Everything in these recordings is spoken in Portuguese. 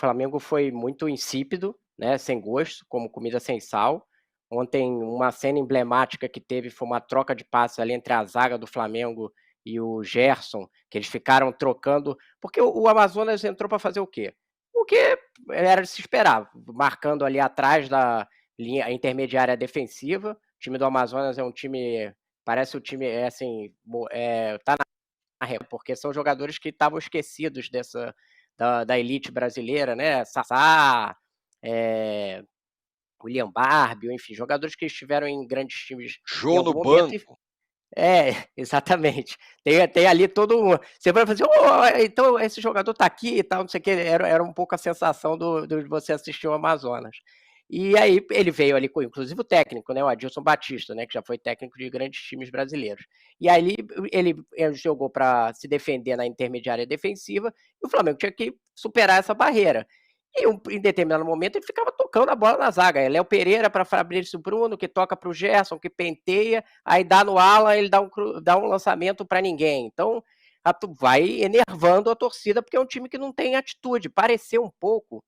Flamengo foi muito insípido, né, sem gosto, como comida sem sal. Ontem, uma cena emblemática que teve foi uma troca de passes ali entre a zaga do Flamengo e o Gerson, que eles ficaram trocando, porque o Amazonas entrou para fazer o quê? O que era de se esperar, marcando ali atrás da linha intermediária defensiva. O time do Amazonas é um time, parece o time, assim, tá na reta, porque são jogadores que estavam esquecidos da elite brasileira, né? Sassá, é, William Barbie, enfim, jogadores que estiveram em grandes times em Jô algum no momento. banco. Exatamente. Tem ali todo um. Você vai fazer, oh, então esse jogador tá aqui e tal, não sei o que. Era um pouco a sensação de você assistir o Amazonas. E aí ele veio ali com, inclusive, o técnico, né? O Adilson Batista, né? Que já foi técnico de grandes times brasileiros. E aí ele jogou para se defender na intermediária defensiva, e o Flamengo tinha que superar essa barreira. E em determinado momento ele ficava tocando a bola na zaga. É Léo Pereira para Fabrício Bruno, que toca para o Gerson, que penteia, aí dá no Alan, ele dá um lançamento para ninguém. Então, vai enervando a torcida, porque é um time que não tem atitude. Pareceu um pouco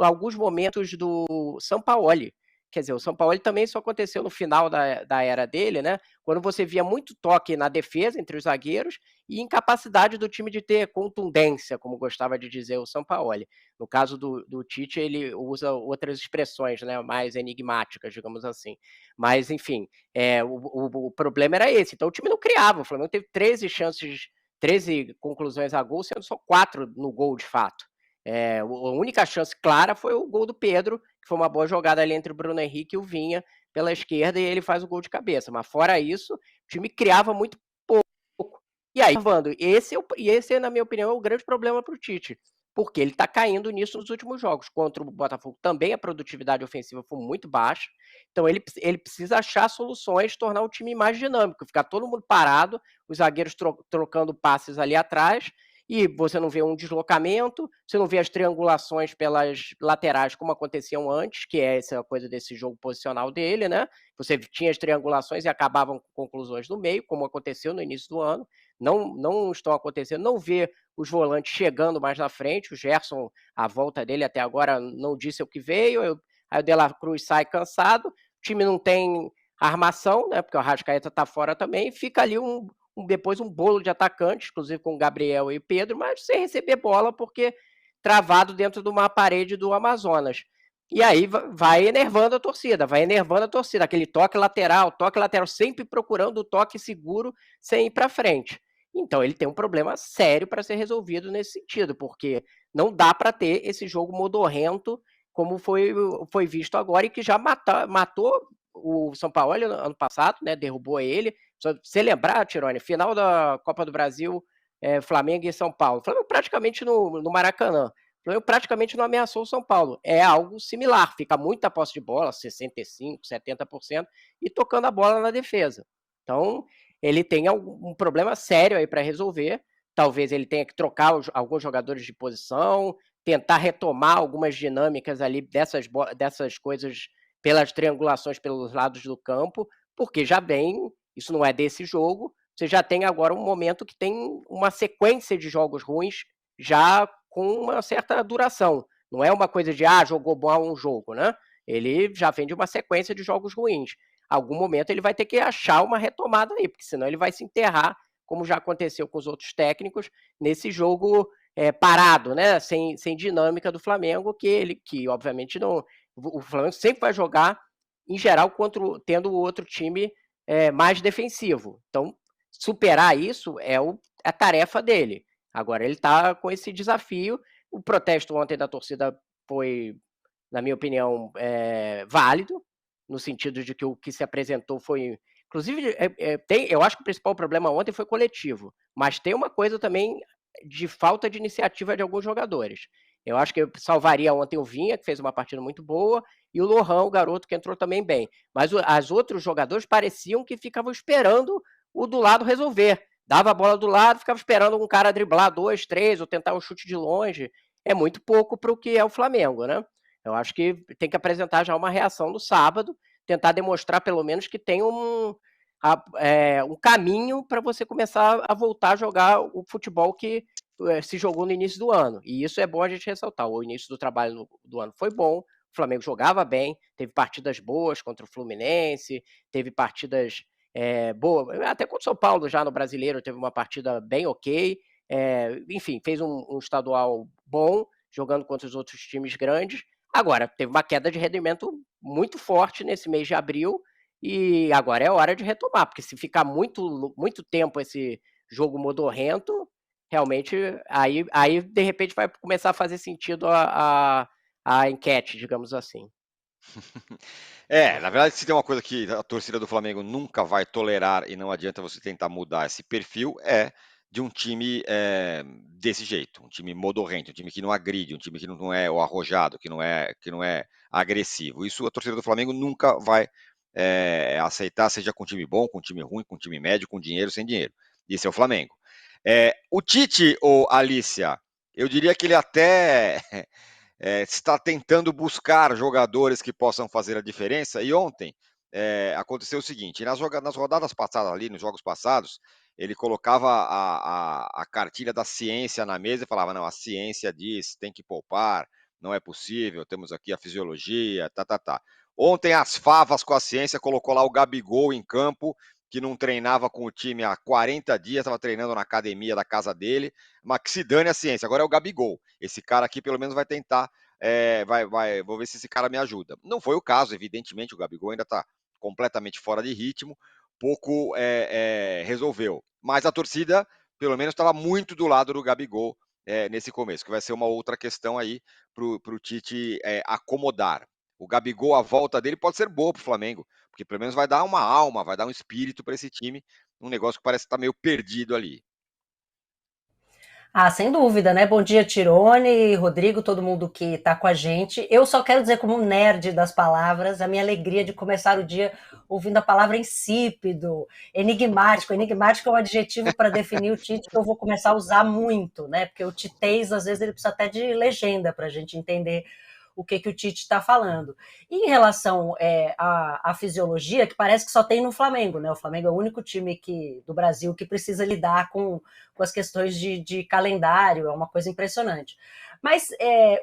alguns momentos do Sampaoli. Quer dizer, o Sampaoli também só aconteceu no final da era dele, né? Quando você via muito toque na defesa entre os zagueiros e incapacidade do time de ter contundência, como gostava de dizer o Sampaoli. No caso do Tite, ele usa outras expressões, né, mais enigmáticas, digamos assim. Mas, enfim, o problema era esse. Então, o time não criava. O Flamengo teve 13 chances, 13 conclusões a gol, sendo só 4 no gol, de fato. A única chance clara foi o gol do Pedro, que foi uma boa jogada ali entre o Bruno Henrique e o Vinha pela esquerda, e ele faz o gol de cabeça. Mas fora isso, o time criava muito pouco. E aí, Vando, esse, na minha opinião, é o grande problema para o Tite, porque ele está caindo nisso nos últimos jogos. Contra o Botafogo também a produtividade ofensiva foi muito baixa, então ele precisa achar soluções, tornar o time mais dinâmico, ficar todo mundo parado, os zagueiros trocando passes ali atrás, e você não vê um deslocamento, você não vê as triangulações pelas laterais como aconteciam antes, que é essa coisa desse jogo posicional dele, né? Você tinha as triangulações e acabavam com conclusões no meio, como aconteceu no início do ano. Não estão acontecendo, não vê os volantes chegando mais na frente. O Gerson, a volta dele até agora não disse o que veio, aí o De La Cruz sai cansado, o time não tem armação, né? Porque o Arrascaeta tá fora também, e fica ali depois um bolo de atacantes, inclusive com o Gabriel e o Pedro, mas sem receber bola, porque travado dentro de uma parede do Amazonas. E aí vai enervando a torcida, aquele toque lateral, sempre procurando o toque seguro sem ir para frente. Então ele tem um problema sério para ser resolvido nesse sentido, porque não dá para ter esse jogo modorrento como foi visto agora, e que já matou o São Paulo ano passado, né? Derrubou ele. Só você lembrar, Tirone, final da Copa do Brasil, Flamengo e São Paulo. Flamengo praticamente no Maracanã. O Flamengo praticamente não ameaçou o São Paulo. É algo similar, fica muita posse de bola, 65%, 70%, e tocando a bola na defesa. Então, ele tem um problema sério aí para resolver. Talvez ele tenha que trocar alguns jogadores de posição, tentar retomar algumas dinâmicas ali dessas coisas pelas triangulações pelos lados do campo, porque já vem, isso não é desse jogo, você já tem agora um momento que tem uma sequência de jogos ruins já com uma certa duração. Não é uma coisa de, jogou mal um jogo, né? Ele já vem de uma sequência de jogos ruins. Algum momento ele vai ter que achar uma retomada aí, porque senão ele vai se enterrar, como já aconteceu com os outros técnicos, nesse jogo parado, né? Sem dinâmica do Flamengo, que obviamente não. O Flamengo sempre vai jogar, em geral, tendo o outro time mais defensivo. Então, superar isso é a tarefa dele. Agora, ele está com esse desafio. O protesto ontem da torcida foi, na minha opinião, válido, no sentido de que o que se apresentou foi. Inclusive, eu acho que o principal problema ontem foi coletivo, mas tem uma coisa também de falta de iniciativa de alguns jogadores. Eu acho que eu salvaria ontem o Vinha, que fez uma partida muito boa, e o Lohan, o garoto, que entrou também bem. Mas os outros jogadores pareciam que ficavam esperando o do lado resolver. Dava a bola do lado, ficava esperando um cara driblar 2, 3, ou tentar um chute de longe. É muito pouco para o que é o Flamengo, né? Eu acho que tem que apresentar já uma reação no sábado, tentar demonstrar pelo menos que tem um caminho para você começar a voltar a jogar o futebol que se jogou no início do ano, e isso é bom a gente ressaltar, o início do trabalho do ano foi bom, o Flamengo jogava bem, teve partidas boas contra o Fluminense, teve partidas boas, até contra o São Paulo já no Brasileiro teve uma partida bem ok, enfim, fez um estadual bom, jogando contra os outros times grandes. Agora, teve uma queda de rendimento muito forte nesse mês de abril, e agora é hora de retomar, porque se ficar muito tempo esse jogo modorrento, realmente, aí de repente vai começar a fazer sentido a enquete, digamos assim. Na verdade, se tem uma coisa que a torcida do Flamengo nunca vai tolerar e não adianta você tentar mudar esse perfil, é de um time desse jeito, um time modorrento, um time que não agride, um time que não é o arrojado, que não é agressivo. Isso a torcida do Flamengo nunca vai aceitar, seja com time bom, com time ruim, com time médio, com dinheiro, sem dinheiro. Isso é o Flamengo. O Tite, ou Alicia, eu diria que ele até está tentando buscar jogadores que possam fazer a diferença. E ontem aconteceu o seguinte: nas rodadas passadas ali, nos jogos passados, ele colocava a cartilha da ciência na mesa e falava: não, a ciência diz, tem que poupar, não é possível, temos aqui a fisiologia, tá. Ontem, as favas com a ciência, colocou lá o Gabigol em campo, que não treinava com o time há 40 dias, estava treinando na academia da casa dele, mas que se dane a ciência. Agora é o Gabigol. Esse cara aqui pelo menos vai tentar, vou ver se esse cara me ajuda. Não foi o caso, evidentemente, o Gabigol ainda está completamente fora de ritmo, pouco resolveu. Mas a torcida, pelo menos, estava muito do lado do Gabigol nesse começo, que vai ser uma outra questão aí para o Tite acomodar. O Gabigol, a volta dele pode ser boa para o Flamengo, porque pelo menos vai dar uma alma, vai dar um espírito para esse time, um negócio que parece estar meio perdido ali. Ah, sem dúvida, né? Bom dia, Tirone, Rodrigo, todo mundo que está com a gente. Eu só quero dizer, como nerd das palavras, a minha alegria de começar o dia ouvindo a palavra insípido, enigmático. Enigmático é um adjetivo para definir o Tite que eu vou começar a usar muito, né? Porque o titez, às vezes, ele precisa até de legenda para a gente entender o que o Tite está falando. E em relação à fisiologia, que parece que só tem no Flamengo, né? O Flamengo é o único time do Brasil que precisa lidar com as questões de calendário, é uma coisa impressionante. Mas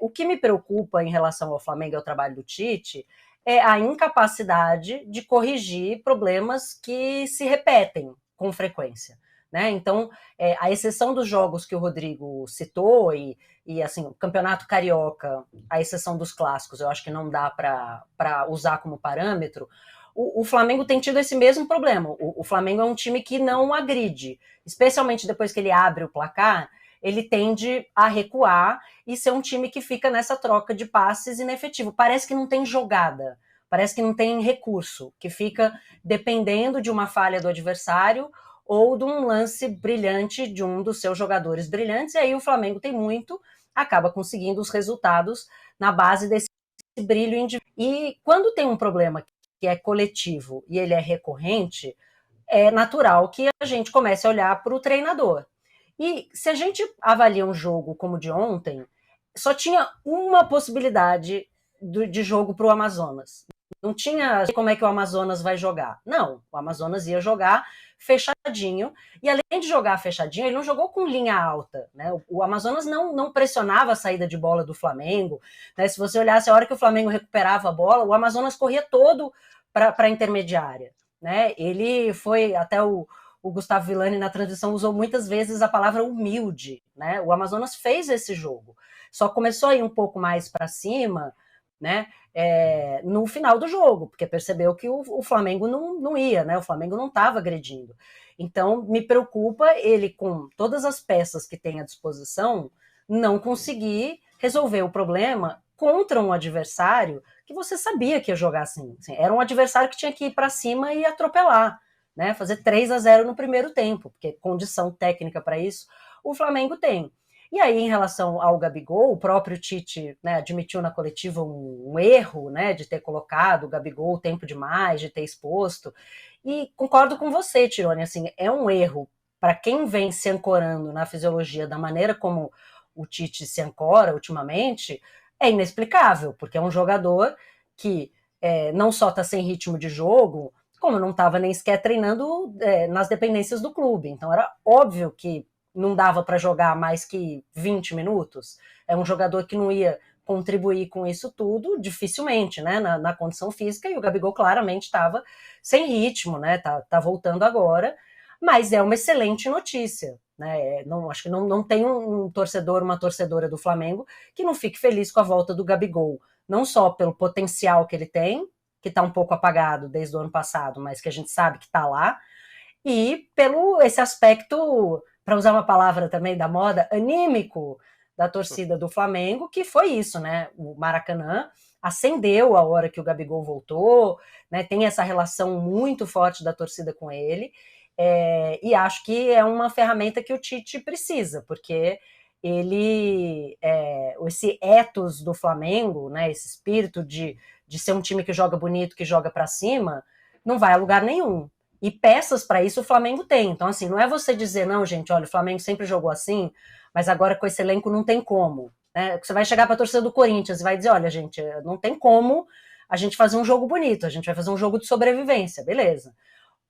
o que me preocupa em relação ao Flamengo e ao trabalho do Tite é a incapacidade de corrigir problemas que se repetem com frequência. Né? Então, a exceção dos jogos que o Rodrigo citou, e assim, o Campeonato Carioca, a exceção dos clássicos, eu acho que não dá para usar como parâmetro, o Flamengo tem tido esse mesmo problema. O Flamengo é um time que não agride, especialmente depois que ele abre o placar, ele tende a recuar e ser um time que fica nessa troca de passes inefetivo. Parece que não tem jogada, parece que não tem recurso, que fica dependendo de uma falha do adversário ou de um lance brilhante de um dos seus jogadores brilhantes, e aí o Flamengo tem muito, acaba conseguindo os resultados na base desse brilho individual. E quando tem um problema que é coletivo e ele é recorrente, é natural que a gente comece a olhar para o treinador. E se a gente avalia um jogo como o de ontem, só tinha uma possibilidade de jogo para o Amazonas. Não tinha como é que o Amazonas vai jogar. Não, o Amazonas ia jogar fechadinho, e além de jogar fechadinho, ele não jogou com linha alta, né? O Amazonas não pressionava a saída de bola do Flamengo, né? Se você olhasse a hora que o Flamengo recuperava a bola, o Amazonas corria todo para a intermediária, né? Ele foi, até o Gustavo Villani na transição usou muitas vezes a palavra humilde, né? O Amazonas fez esse jogo, só começou a ir um pouco mais para cima, né? No final do jogo, porque percebeu que o Flamengo não ia, né? O Flamengo não estava agredindo. Então, me preocupa ele, com todas as peças que tem à disposição, não conseguir resolver o problema contra um adversário que você sabia que ia jogar assim. Era um adversário que tinha que ir para cima e atropelar, né? Fazer 3-0 no primeiro tempo, porque condição técnica para isso o Flamengo tem. E aí, em relação ao Gabigol, o próprio Tite, né, admitiu na coletiva um erro, né, de ter colocado o Gabigol tempo demais, de ter exposto. E concordo com você, Tirone, assim, é um erro para quem vem se ancorando na fisiologia da maneira como o Tite se ancora ultimamente, é inexplicável, porque é um jogador que não só está sem ritmo de jogo, como não estava nem sequer treinando nas dependências do clube. Então era óbvio que não dava para jogar mais que 20 minutos. É um jogador que não ia contribuir com isso tudo, dificilmente, né, na condição física, e o Gabigol claramente estava sem ritmo, né, tá voltando agora, mas é uma excelente notícia, né, acho que não tem um torcedor, uma torcedora do Flamengo que não fique feliz com a volta do Gabigol, não só pelo potencial que ele tem, que está um pouco apagado desde o ano passado, mas que a gente sabe que está lá, e pelo esse aspecto, para usar uma palavra também da moda, anímico da torcida do Flamengo, que foi isso, né? O Maracanã acendeu a hora que o Gabigol voltou, né? Tem essa relação muito forte da torcida com ele, e acho que é uma ferramenta que o Tite precisa, porque ele, esse ethos do Flamengo, né? Esse espírito de ser um time que joga bonito, que joga para cima, não vai a lugar nenhum. E peças para isso o Flamengo tem. Então, assim, não é você dizer, não, gente, olha, o Flamengo sempre jogou assim, mas agora com esse elenco não tem como. Né? Você vai chegar para a torcida do Corinthians e vai dizer, olha, gente, não tem como a gente fazer um jogo bonito, a gente vai fazer um jogo de sobrevivência, beleza.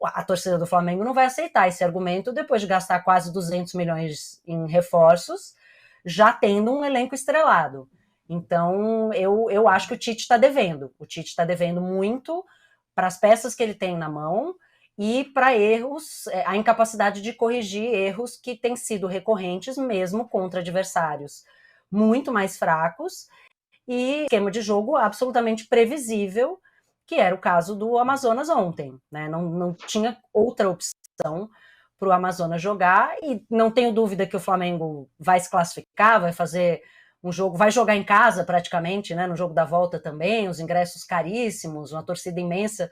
A torcida do Flamengo não vai aceitar esse argumento depois de gastar quase 200 milhões em reforços, já tendo um elenco estrelado. Então, eu acho que o Tite está devendo. O Tite está devendo muito para as peças que ele tem na mão e para erros, a incapacidade de corrigir erros que têm sido recorrentes mesmo contra adversários muito mais fracos e esquema de jogo absolutamente previsível, que era o caso do Amazonas ontem, né? Não tinha outra opção para o Amazonas jogar e não tenho dúvida que o Flamengo vai se classificar, vai fazer um jogo, vai jogar em casa praticamente, né? No jogo da volta também, os ingressos caríssimos, uma torcida imensa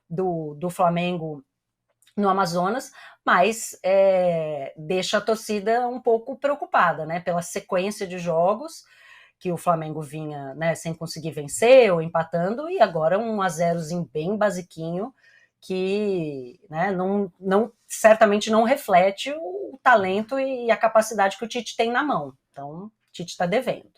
do Flamengo no Amazonas, mas deixa a torcida um pouco preocupada, né, pela sequência de jogos que o Flamengo vinha, né, sem conseguir vencer ou empatando, e agora um 1-0zinho bem basiquinho que, né, certamente não reflete o talento e a capacidade que o Tite tem na mão. Então, o Tite está devendo.